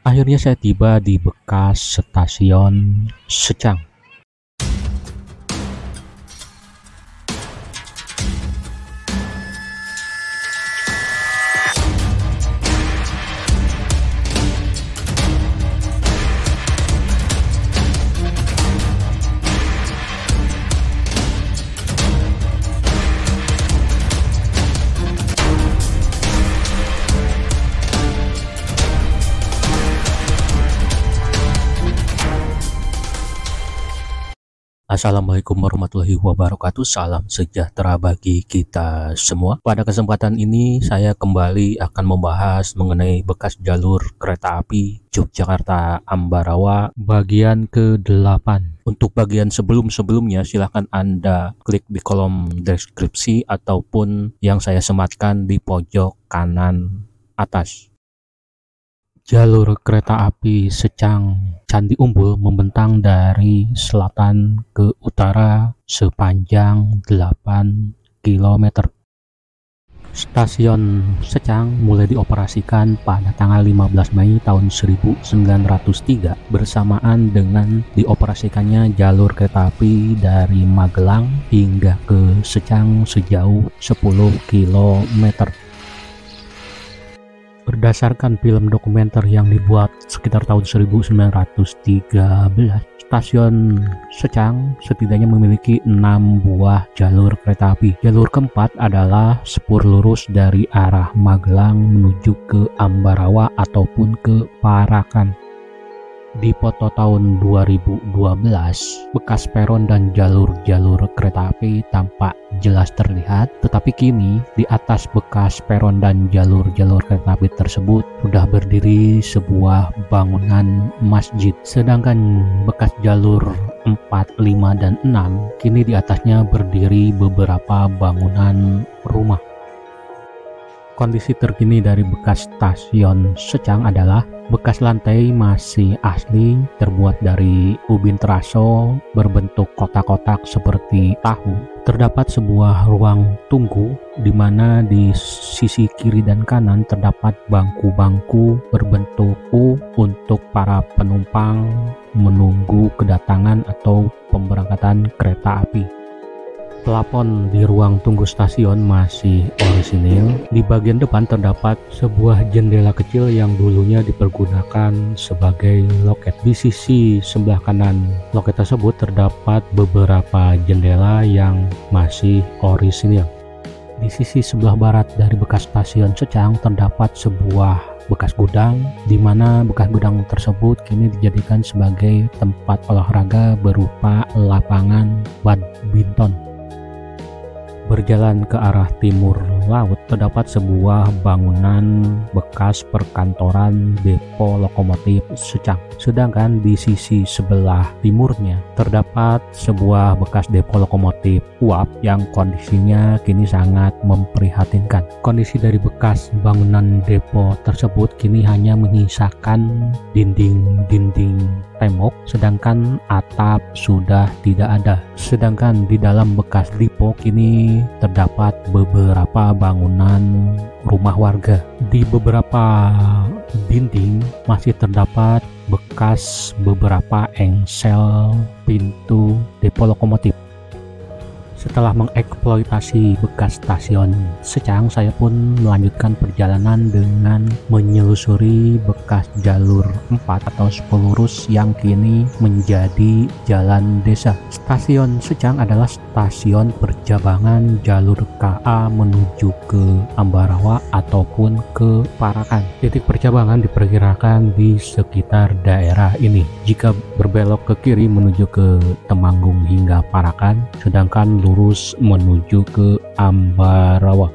Akhirnya saya tiba di bekas stasiun Secang. Assalamualaikum warahmatullahi wabarakatuh. Salam sejahtera bagi kita semua. Pada kesempatan ini saya kembali akan membahas mengenai bekas jalur kereta api Yogyakarta-Ambarawa bagian ke-8. Untuk bagian sebelum-sebelumnya silahkan Anda klik di kolom deskripsi ataupun yang saya sematkan di pojok kanan atas. Jalur kereta api Secang Candi Umbul membentang dari selatan ke utara sepanjang 8 km. Stasiun Secang mulai dioperasikan pada tanggal 15 Mei tahun 1903 bersamaan dengan dioperasikannya jalur kereta api dari Magelang hingga ke Secang sejauh 10 km. Berdasarkan film dokumenter yang dibuat sekitar tahun 1913, stasiun Secang setidaknya memiliki 6 buah jalur kereta api. Jalur keempat adalah spur lurus dari arah Magelang menuju ke Ambarawa ataupun ke Parakan. Di foto tahun 2012, bekas peron dan jalur-jalur kereta api tampak jelas terlihat, tetapi kini di atas bekas peron dan jalur-jalur kereta api tersebut sudah berdiri sebuah bangunan masjid. Sedangkan bekas jalur 4, 5, dan 6 kini di atasnya berdiri beberapa bangunan rumah. Kondisi terkini dari bekas stasiun Secang adalah bekas lantai masih asli terbuat dari ubin teraso berbentuk kotak-kotak seperti tahu. Terdapat sebuah ruang tunggu di mana di sisi kiri dan kanan terdapat bangku-bangku berbentuk U untuk para penumpang menunggu kedatangan atau pemberangkatan kereta api. Plafon di ruang tunggu stasiun masih orisinil. Di bagian depan terdapat sebuah jendela kecil yang dulunya dipergunakan sebagai loket. Di sisi sebelah kanan loket tersebut terdapat beberapa jendela yang masih orisinil. Di sisi sebelah barat dari bekas stasiun Secang terdapat sebuah bekas gudang, di mana bekas gudang tersebut kini dijadikan sebagai tempat olahraga berupa lapangan badminton. Berjalan ke arah timur laut terdapat sebuah bangunan bekas perkantoran depo lokomotif Secang. Sedangkan di sisi sebelah timurnya terdapat sebuah bekas depo lokomotif uap yang kondisinya kini sangat memprihatinkan. Kondisi dari bekas bangunan depo tersebut kini hanya menyisakan dinding-dinding tembok, sedangkan atap sudah tidak ada. Sedangkan di dalam bekas depo kini terdapat beberapa bangunan rumah warga. Di beberapa dinding masih terdapat bekas beberapa engsel pintu depo lokomotif. Setelah mengeksploitasi bekas stasiun Secang, saya pun melanjutkan perjalanan dengan menyelusuri bekas jalur 4 atau spur lurus yang kini menjadi jalan desa. Stasiun Secang adalah stasiun percabangan jalur KA menuju ke Ambarawa ataupun ke Parakan. Titik percabangan diperkirakan di sekitar daerah ini. Jika berbelok ke kiri menuju ke Temanggung hingga Parakan, sedangkan lurus menuju ke Ambarawa.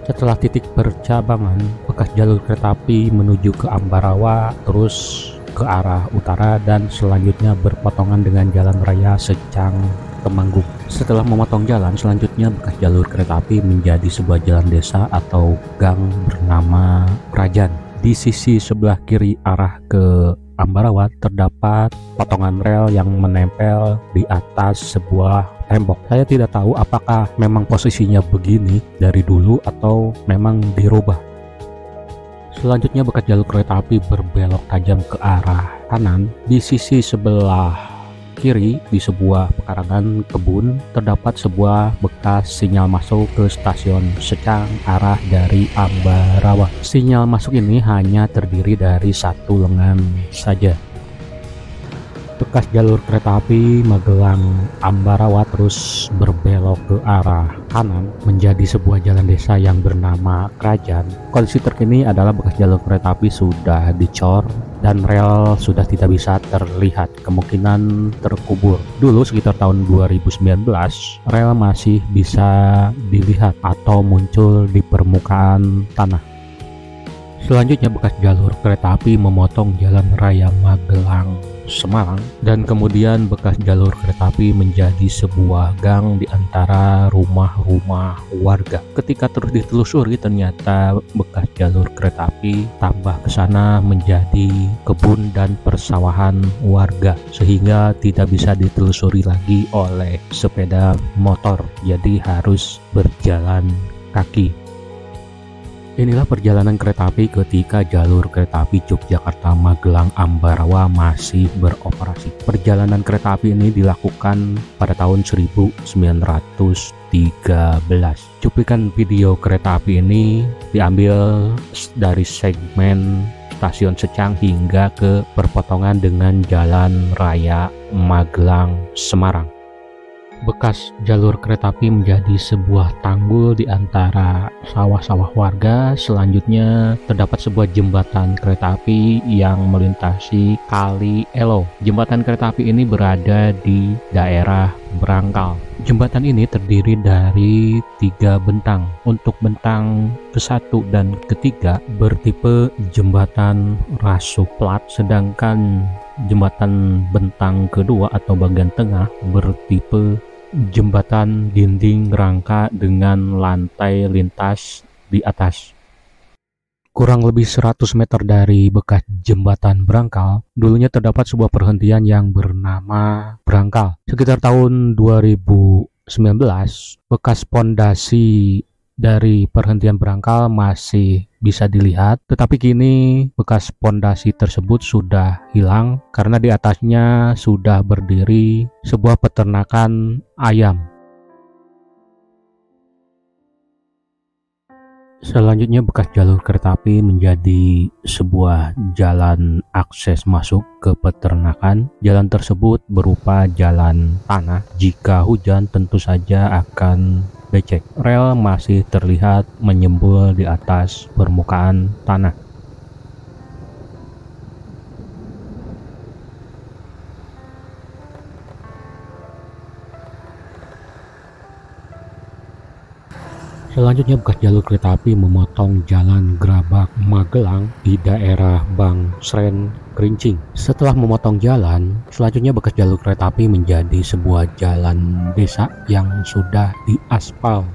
Setelah titik percabangan, bekas jalur kereta api menuju ke Ambarawa terus ke arah utara dan selanjutnya berpotongan dengan jalan raya Secang Temanggung. Setelah memotong jalan, selanjutnya bekas jalur kereta api menjadi sebuah jalan desa atau gang bernama Kerajaan. Di sisi sebelah kiri arah ke Ambarawa terdapat potongan rel yang menempel di atas sebuah tembok. Saya tidak tahu apakah memang posisinya begini dari dulu atau memang dirubah. Selanjutnya bekas jalur kereta api berbelok tajam ke arah kanan. Di sisi sebelah kiri di sebuah pekarangan kebun terdapat sebuah bekas sinyal masuk ke stasiun Secang arah dari Ambarawa. Sinyal masuk ini hanya terdiri dari satu lengan saja. Bekas jalur kereta api Magelang Ambarawa terus berbelok ke arah kanan menjadi sebuah jalan desa yang bernama Kerajaan. Kondisi terkini adalah bekas jalur kereta api sudah dicor dan rel sudah tidak bisa terlihat, kemungkinan terkubur. Dulu sekitar tahun 2019 rel masih bisa dilihat atau muncul di permukaan tanah. Selanjutnya bekas jalur kereta api memotong jalan raya Magelang Semarang, dan kemudian bekas jalur kereta api menjadi sebuah gang di antara rumah-rumah warga. Ketika terus ditelusuri ternyata bekas jalur kereta api tambah ke sana menjadi kebun dan persawahan warga, sehingga tidak bisa ditelusuri lagi oleh sepeda motor, jadi harus berjalan kaki. Inilah perjalanan kereta api ketika jalur kereta api Yogyakarta Magelang Ambarawa masih beroperasi. Perjalanan kereta api ini dilakukan pada tahun 1913. Cuplikan video kereta api ini diambil dari segmen stasiun Secang hingga ke perpotongan dengan Jalan Raya Magelang Semarang. Bekas jalur kereta api menjadi sebuah tanggul di antara sawah-sawah warga. Selanjutnya terdapat sebuah jembatan kereta api yang melintasi Kali Elo. Jembatan kereta api ini berada di daerah Brangkal. Jembatan ini terdiri dari 3 bentang. Untuk bentang ke-1 dan ke-3 bertipe jembatan rasuplat, sedangkan jembatan bentang kedua atau bagian tengah bertipe jembatan dinding rangka dengan lantai lintas di atas. Kurang lebih 100 meter dari bekas jembatan Brangkal, dulunya terdapat sebuah perhentian yang bernama Brangkal. Sekitar tahun 2019, bekas pondasi dari perhentian Brangkal masih bisa dilihat, tetapi kini bekas pondasi tersebut sudah hilang karena di atasnya sudah berdiri sebuah peternakan ayam. Selanjutnya bekas jalur kereta api menjadi sebuah jalan akses masuk ke peternakan. Jalan tersebut berupa jalan tanah. Jika hujan tentu saja akan becek. Rel masih terlihat menyembul di atas permukaan tanah. Selanjutnya bekas jalur kereta api memotong jalan Grabak Magelang di daerah Bangsren Kerincing. Setelah memotong jalan, selanjutnya bekas jalur kereta api menjadi sebuah jalan desa yang sudah diaspal.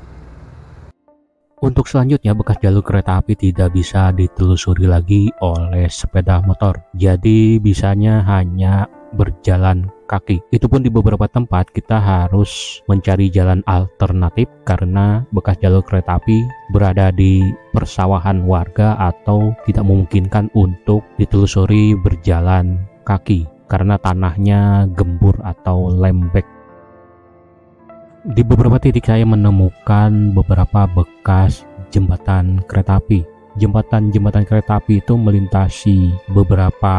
Untuk selanjutnya bekas jalur kereta api tidak bisa ditelusuri lagi oleh sepeda motor, jadi bisanya hanya berjalan kaki. Itu pun di beberapa tempat kita harus mencari jalan alternatif karena bekas jalur kereta api berada di persawahan warga atau tidak memungkinkan untuk ditelusuri berjalan kaki karena tanahnya gembur atau lembek. Di beberapa titik saya menemukan beberapa bekas jembatan kereta api. Jembatan-jembatan kereta api itu melintasi beberapa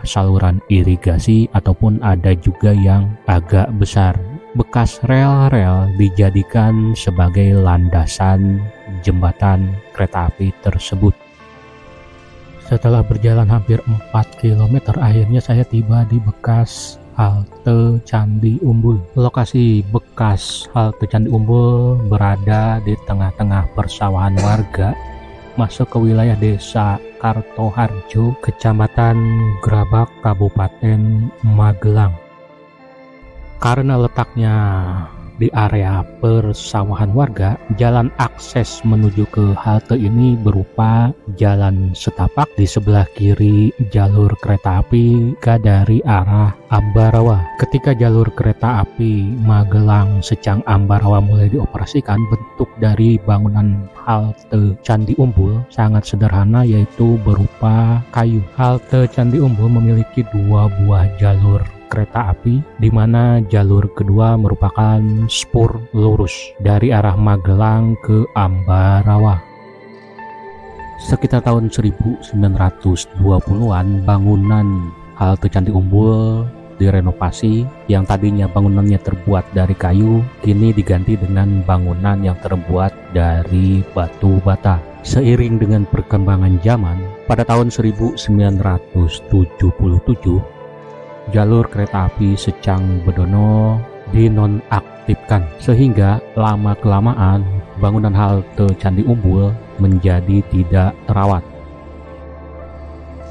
saluran irigasi ataupun ada juga yang agak besar. Bekas rel-rel dijadikan sebagai landasan jembatan kereta api tersebut. Setelah berjalan hampir 4 km, akhirnya saya tiba di bekas halte Candi Umbul. Lokasi bekas halte Candi Umbul berada di tengah-tengah persawahan warga, masuk ke wilayah desa Kartoharjo, Kecamatan Grabak, Kabupaten Magelang. Karena letaknya di area persawahan warga. Jalan akses menuju ke halte ini berupa jalan setapak, di sebelah kiri jalur kereta api dari arah Ambarawa. Ketika jalur kereta api Magelang Secang Ambarawa mulai dioperasikan, bentuk dari bangunan halte Candi Umbul sangat sederhana, yaitu berupa kayu. Halte Candi Umbul memiliki 2 buah jalur kereta api, di mana jalur kedua merupakan spur lurus dari arah Magelang ke Ambarawa. Sekitar tahun 1920-an, bangunan halte Candi Umbul direnovasi. Yang tadinya bangunannya terbuat dari kayu, kini diganti dengan bangunan yang terbuat dari batu bata. Seiring dengan perkembangan zaman, pada tahun 1977, jalur kereta api Secang Bedono dinonaktifkan, sehingga lama-kelamaan bangunan halte Candi Umbul menjadi tidak terawat.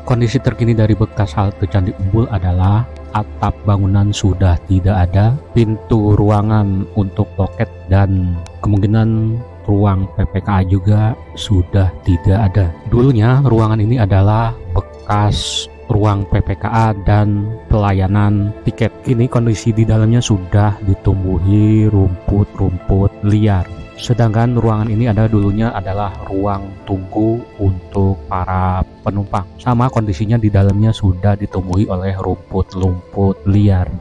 Kondisi terkini dari bekas halte Candi Umbul adalah atap bangunan sudah tidak ada, pintu ruangan untuk loket dan kemungkinan ruang PPKA juga sudah tidak ada. Dulunya ruangan ini adalah bekas ruang PPKA dan pelayanan tiket. Kini kondisi di dalamnya sudah ditumbuhi rumput-rumput liar. Sedangkan ruangan ini dulunya adalah ruang tunggu untuk para penumpang. Sama kondisinya, di dalamnya sudah ditumbuhi oleh rumput-rumput liar.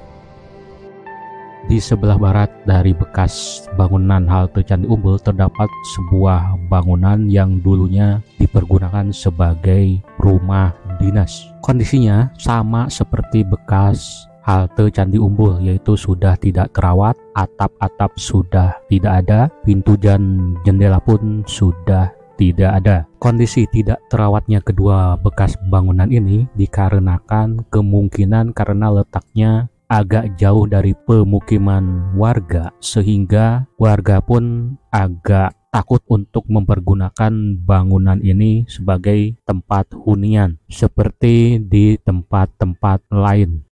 Di sebelah barat dari bekas bangunan halte Candi Umbul terdapat sebuah bangunan yang dulunya dipergunakan sebagai rumah dinas. Kondisinya sama seperti bekas halte Candi Umbul, yaitu sudah tidak terawat, atap-atap sudah tidak ada, pintu dan jendela pun sudah tidak ada. Kondisi tidak terawatnya kedua bekas bangunan ini dikarenakan kemungkinan karena letaknya agak jauh dari pemukiman warga, sehingga warga pun agak takut untuk mempergunakan bangunan ini sebagai tempat hunian seperti di tempat-tempat lain.